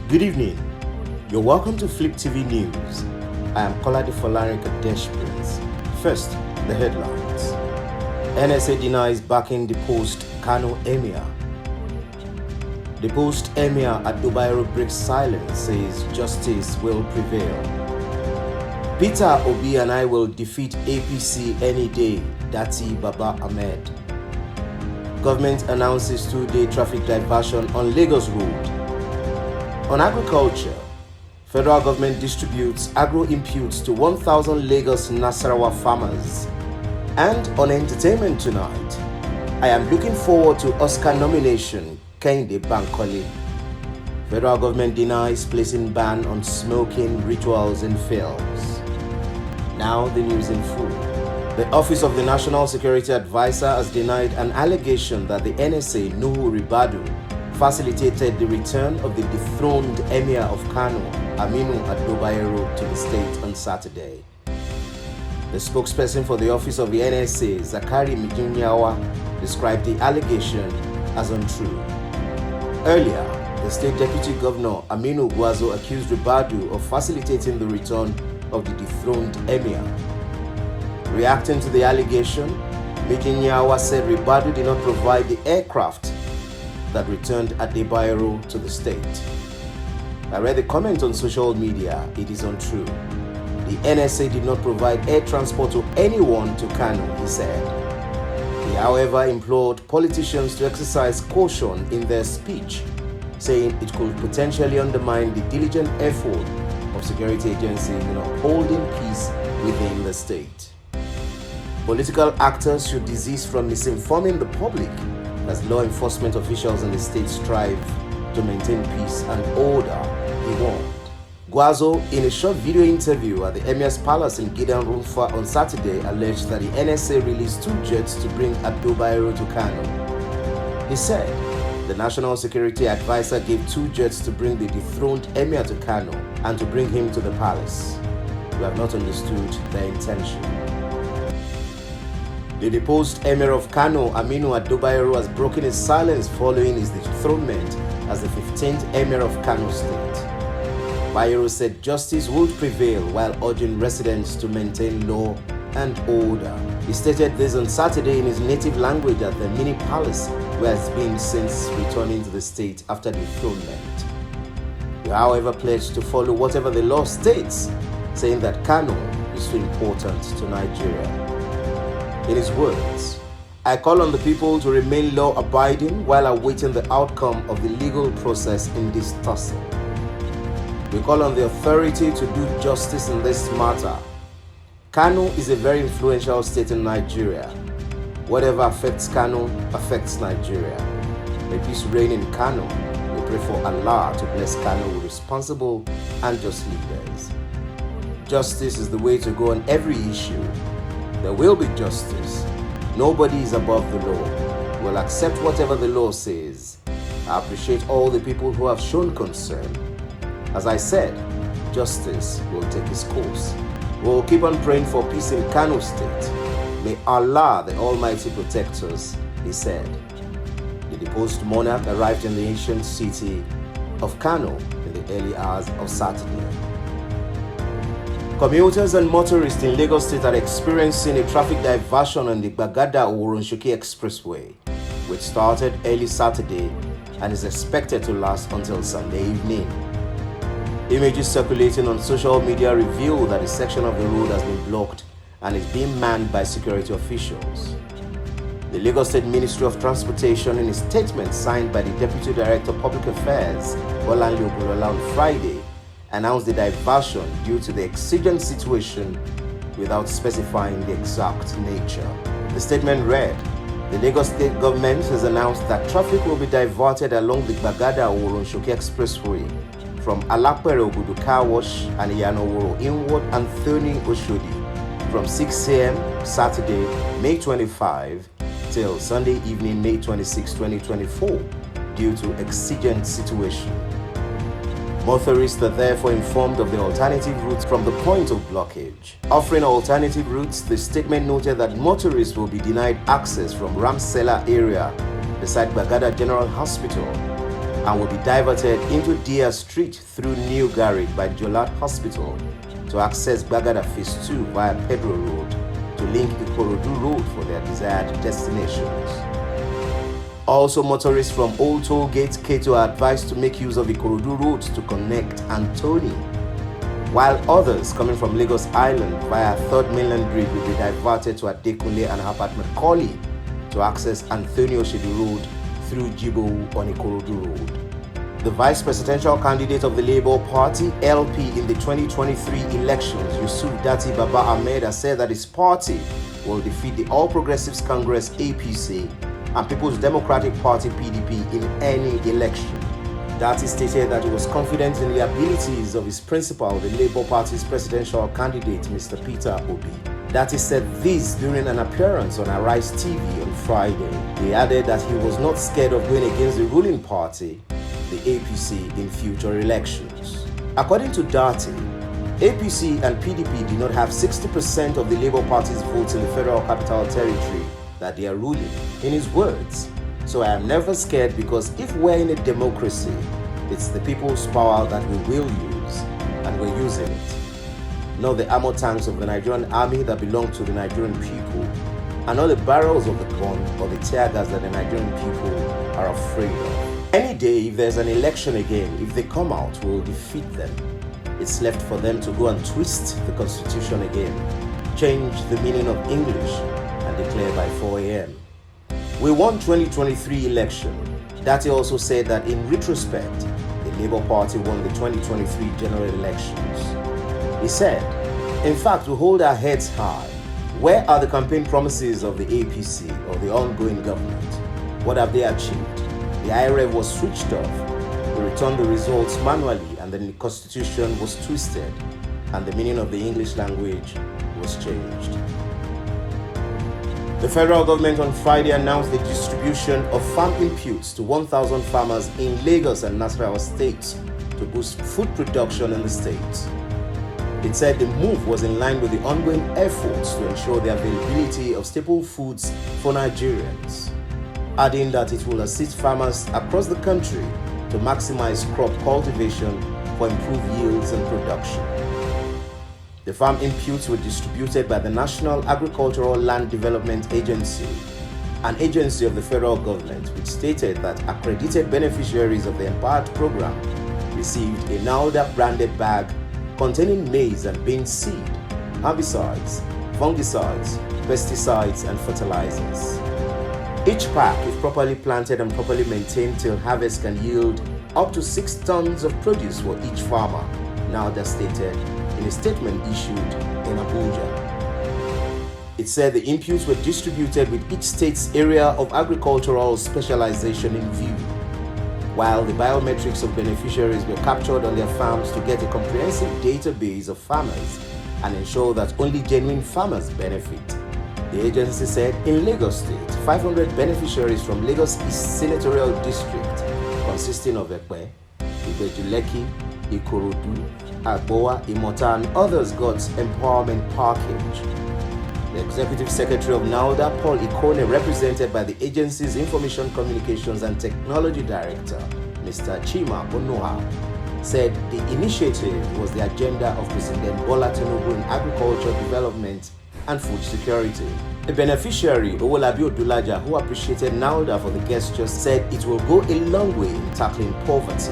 Good evening. You're welcome to Flip TV News. I am Kolade Folarin Kadesh Prince. First, the headlines. NSA denies backing the post-Kano Emir. The post-Emir at Dubai breaks silence, says justice will prevail. Peter Obi and I will defeat APC any day, Datti Baba-Ahmed. Government announces 2-day traffic diversion on Lagos Road. On agriculture, federal government distributes agro inputs to 1,000 Lagos Nasarawa farmers. And on entertainment tonight, I am looking forward to Oscar nomination, Kehinde Bankole. Federal government denies placing ban on smoking rituals in films. Now the news in full. The Office of the National Security Advisor has denied an allegation that the NSA, Nuhu Ribadu, facilitated the return of the dethroned Emir of Kano, Aminu Ado-Bayero, to the state on Saturday. The spokesperson for the Office of the NSA, Zakari Mijunyawa, described the allegation as untrue. Earlier, the state deputy governor, Aminu Gwazo, accused Ribadu of facilitating the return of the dethroned Emir. Reacting to the allegation, Mijunyawa said Ribadu did not provide the aircraft that returned Ado-Bayero to the state. I read the comment on social media. It is untrue. The NSA did not provide air transport to anyone to Kano, he said. He, however, implored politicians to exercise caution in their speech, saying it could potentially undermine the diligent effort of security agencies in upholding peace within the state. Political actors should desist from misinforming the public as law enforcement officials in the state strive to maintain peace and order, he warned. Gwazo, in a short video interview at the Emir's Palace in Gidan Rumfa on Saturday, alleged that the NSA released 2 jets to bring Ado-Bayero to Kano. He said the National Security Advisor gave 2 jets to bring the dethroned Emir to Kano and to bring him to the palace. We have not understood their intention. The deposed Emir of Kano, Aminu Ado-Bayero, has broken his silence following his dethronement as the 15th Emir of Kano State. Bayero said justice would prevail while urging residents to maintain law and order. He stated this on Saturday in his native language at the mini palace where he has been since returning to the state after dethronement. He, however, pledged to follow whatever the law states, saying that Kano is too important to Nigeria. In his words, I call on the people to remain law-abiding while awaiting the outcome of the legal process in this tussle. We call on the authority to do justice in this matter. Kano is a very influential state in Nigeria. Whatever affects Kano affects Nigeria. May peace reign in Kano. We pray for Allah to bless Kano with responsible and just leaders. Justice is the way to go on every issue. There will be justice. Nobody is above the law. We'll accept whatever the law says. I appreciate all the people who have shown concern. As I said, justice will take its course. We'll keep on praying for peace in Kano State. May Allah, the Almighty, protect us, he said. The deposed monarch arrived in the ancient city of Kano in the early hours of Saturday. Commuters and motorists in Lagos State are experiencing a traffic diversion on the Gbagada-Oworonshoki Expressway, which started early Saturday and is expected to last until Sunday evening. Images circulating on social media reveal that a section of the road has been blocked and is being manned by security officials. The Lagos State Ministry of Transportation, in a statement signed by the Deputy Director of Public Affairs, Bolanle Ogulola, on Friday, announced the diversion due to the exigent situation without specifying the exact nature. The statement read, the Lagos State government has announced that traffic will be diverted along the Gbagada-Oworonshoki Expressway from Alapere Ogudu Car Wash and Iyanoworo inward and Thorny Oshodi from 6 a.m. Saturday, May 25 till Sunday evening, May 26, 2024 due to exigent situation. Motorists are therefore informed of the alternative routes from the point of blockage. Offering alternative routes, the statement noted that motorists will be denied access from Ramsela area beside Bagada General Hospital and will be diverted into Deer Street through New Garage by Jolat Hospital to access Bagada Phase 2 via Pedro Road to link Ikorodu Road for their desired destinations. Also, motorists from Old Toll Gate Keto are advised to make use of Ikorodu Road to connect Antoni, while others coming from Lagos Island via 3rd Mainland Bridge will be diverted to Adekunle and Apartment Collie to access Anthony Oshodi Road through Jibo on Ikorodu Road. The vice presidential candidate of the Labour Party, LP, in the 2023 elections, Yusuf Datti Baba-Ahmed, has said that his party will defeat the All Progressives Congress, APC, and People's Democratic Party, PDP, in any election. Datti stated that he was confident in the abilities of his principal, the Labour Party's presidential candidate, Mr. Peter Obi. Datti said this during an appearance on Arise TV on Friday. He added that he was not scared of going against the ruling party, the APC, in future elections. According to Datti, APC and PDP did not have 60% of the Labour Party's votes in the Federal Capital Territory that they are ruling. In his words, "So I am never scared because if we're in a democracy, it's the people's power that we will use, and we're using it. Not the armor tanks of the Nigerian army that belong to the Nigerian people, and not the barrels of the gun or the tear gas that the Nigerian people are afraid of. Any day, if there's an election again, if they come out, we'll defeat them. It's left for them to go and twist the constitution again, change the meaning of English, and declare by 4 a.m. We won 2023 election." Datti also said that in retrospect, the Labour Party won the 2023 general elections. He said, "In fact, we hold our heads high. Where are the campaign promises of the APC or the ongoing government? What have they achieved? The IREV was switched off. We returned the results manually, and the constitution was twisted, and the meaning of the English language was changed." The federal government on Friday announced the distribution of farm inputs to 1,000 farmers in Lagos and Nasarawa states to boost food production in the states. It said the move was in line with the ongoing efforts to ensure the availability of staple foods for Nigerians, adding that it will assist farmers across the country to maximize crop cultivation for improved yields and production. The farm inputs were distributed by the National Agricultural Land Development Agency, an agency of the federal government, which stated that accredited beneficiaries of the Empowered program received a NALDA-branded bag containing maize and bean seed, herbicides, fungicides, pesticides, and fertilizers. Each pack, if properly planted and properly maintained till harvest, can yield up to 6 tons of produce for each farmer, NALDA stated in a statement issued in Abuja. It said the inputs were distributed with each state's area of agricultural specialization in view, while the biometrics of beneficiaries were captured on their farms to get a comprehensive database of farmers and ensure that only genuine farmers benefit. The agency said in Lagos State, 500 beneficiaries from Lagos East Senatorial District, consisting of Ekpe, Ibejuleki, Ikorodu, Agboa, Imota, and others got empowerment package. The Executive Secretary of NALDA, Paul Ikone, represented by the agency's Information Communications and Technology Director, Mr. Chima Onoha, said the initiative was the agenda of President Bola Tinubu in agriculture development and food security. A beneficiary, Owolabi Odulaja, who appreciated NALDA for the gesture, said it will go a long way in tackling poverty.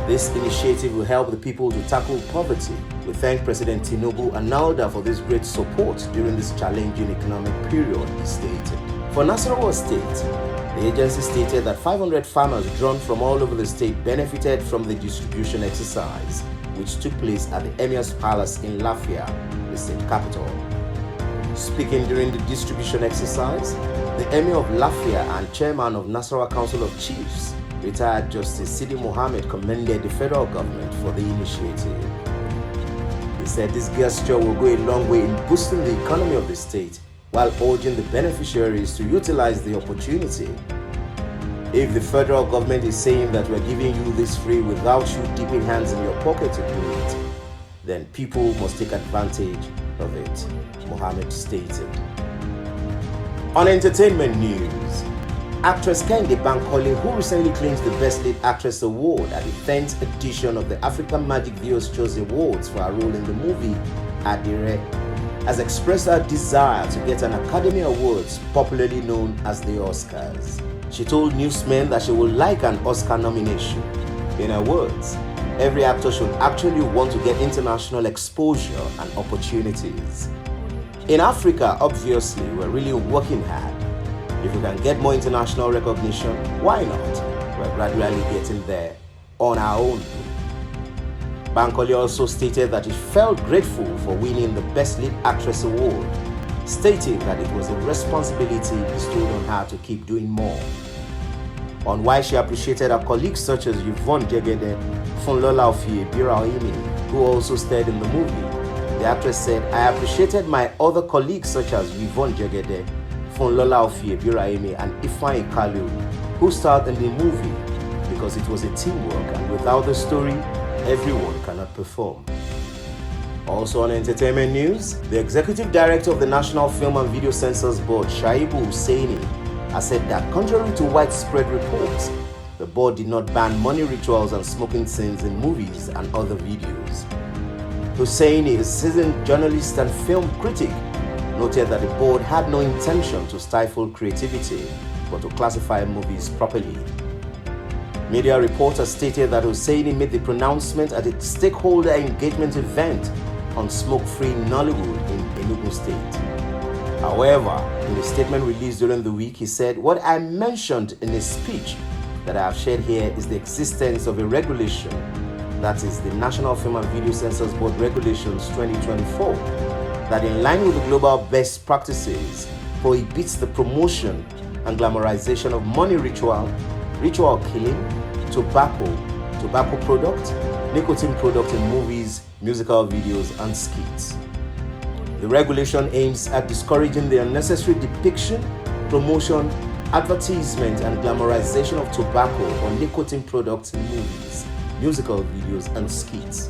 This initiative will help the people to tackle poverty. We thank President Tinubu and NALDA for this great support during this challenging economic period, he stated. For Nasarawa State, the agency stated that 500 farmers drawn from all over the state benefited from the distribution exercise, which took place at the Emir's Palace in Lafia, the state capital. Speaking during the distribution exercise, the Emir of Lafia and chairman of Nasarawa Council of Chiefs, retired Justice Sidi Mohammed, commended the federal government for the initiative. He said this gesture will go a long way in boosting the economy of the state while urging the beneficiaries to utilize the opportunity. If the federal government is saying that we're giving you this free without you dipping hands in your pocket to do it, then people must take advantage of it, Mohammed stated. On entertainment news, actress Kehinde Bankole, who recently claimed the Best Lead Actress award at the 10th edition of the African Magic Viewers Choice Awards for her role in the movie Adire, has expressed her desire to get an Academy Awards, popularly known as the Oscars. She told newsmen that she would like an Oscar nomination. In her words, every actor should actually want to get international exposure and opportunities. In Africa, obviously, we're really working hard. If we can get more international recognition, why not? We're gradually getting there on our own. Bankole also stated that she felt grateful for winning the Best Lead Actress award, stating that it was a responsibility bestowed on her to keep doing more. On why she appreciated her colleagues such as Yvonne Jegede, Funlola Ofiebira-Oimi, who also starred in the movie, the actress said, "I appreciated my other colleagues such as Yvonne Jegede, Funlola Ofiebira-Oimi and Ifeanyi Kalu, who starred in the movie because it was a teamwork and without the story, everyone cannot perform." Also on entertainment news, the executive director of the National Film and Video Censors Board, Shaibu Hussaini, has said that contrary to widespread reports, the board did not ban money rituals and smoking scenes in movies and other videos. Hussaini, a seasoned journalist and film critic, noted that the board had no intention to stifle creativity, but to classify movies properly. Media reporters stated that Hussaini made the pronouncement at a stakeholder engagement event on smoke-free Nollywood in Enugu State. However, in a statement released during the week, he said, "What I mentioned in a speech that I have shared here is the existence of a regulation, that is the National Film and Video Censors Board Regulations 2024, that in line with the global best practices prohibits the promotion and glamorization of money ritual killing, tobacco products, nicotine products in movies, musical videos, and skits. The regulation aims at discouraging the unnecessary depiction, promotion, advertisement, and glamorization of tobacco or nicotine products in movies, musical videos, and skits.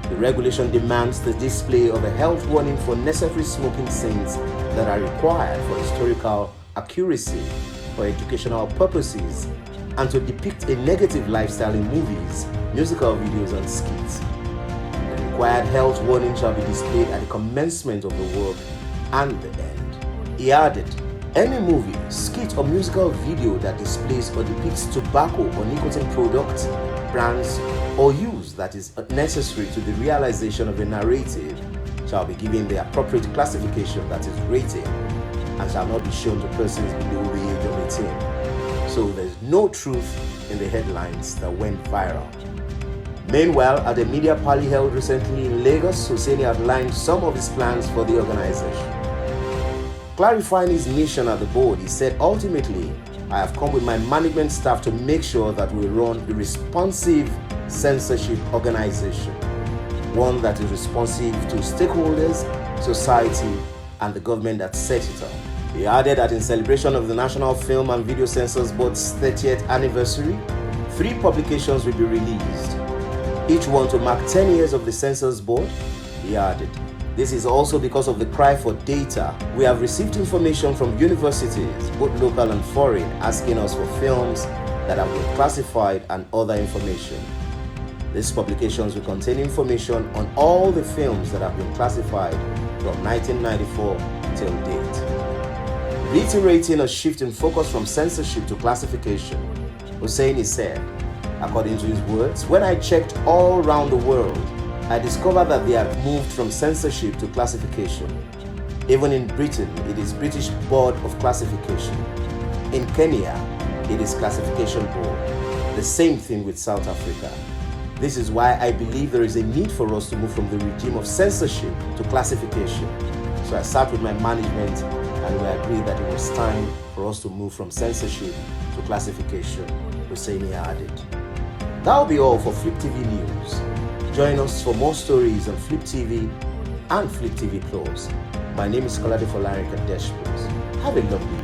The regulation demands the display of a health warning for necessary smoking scenes that are required for historical accuracy, for educational purposes, and to depict a negative lifestyle in movies, musical videos, and skits. The required health warning shall be displayed at the commencement of the work and the end." He added, "Any movie, skit, or musical video that displays or depicts tobacco or nicotine products, brands, or use that is necessary to the realization of a narrative shall be given the appropriate classification, that is rating, and shall not be shown to persons below the age of 18. So there's no truth in the headlines that went viral. Meanwhile, at a media party held recently in Lagos, Hussaini outlined some of his plans for the organization. Clarifying his mission at the board, he said, "Ultimately, I have come with my management staff to make sure that we run a responsive censorship organization, one that is responsive to stakeholders, society, and the government that set it up." He added that in celebration of the National Film and Video Censors Board's 30th anniversary, 3 publications will be released, each one to mark 10 years of the Censors Board. He added, "This is also because of the cry for data. We have received information from universities, both local and foreign, asking us for films that have been classified and other information. These publications will contain information on all the films that have been classified from 1994 till date." Reiterating a shift in focus from censorship to classification, Hussaini said, according to his words, "When I checked all around the world, I discovered that they have moved from censorship to classification. Even in Britain, it is British Board of Classification. In Kenya, it is Classification Board. The same thing with South Africa. This is why I believe there is a need for us to move from the regime of censorship to classification. So I sat with my management and we agreed that it was time for us to move from censorship to classification," Hussaini added. That'll be all for Flip TV News. Join us for more stories on Flip TV and Flip TV Plus. My name is Kolade Folarin Kadeshpins. Have a lovely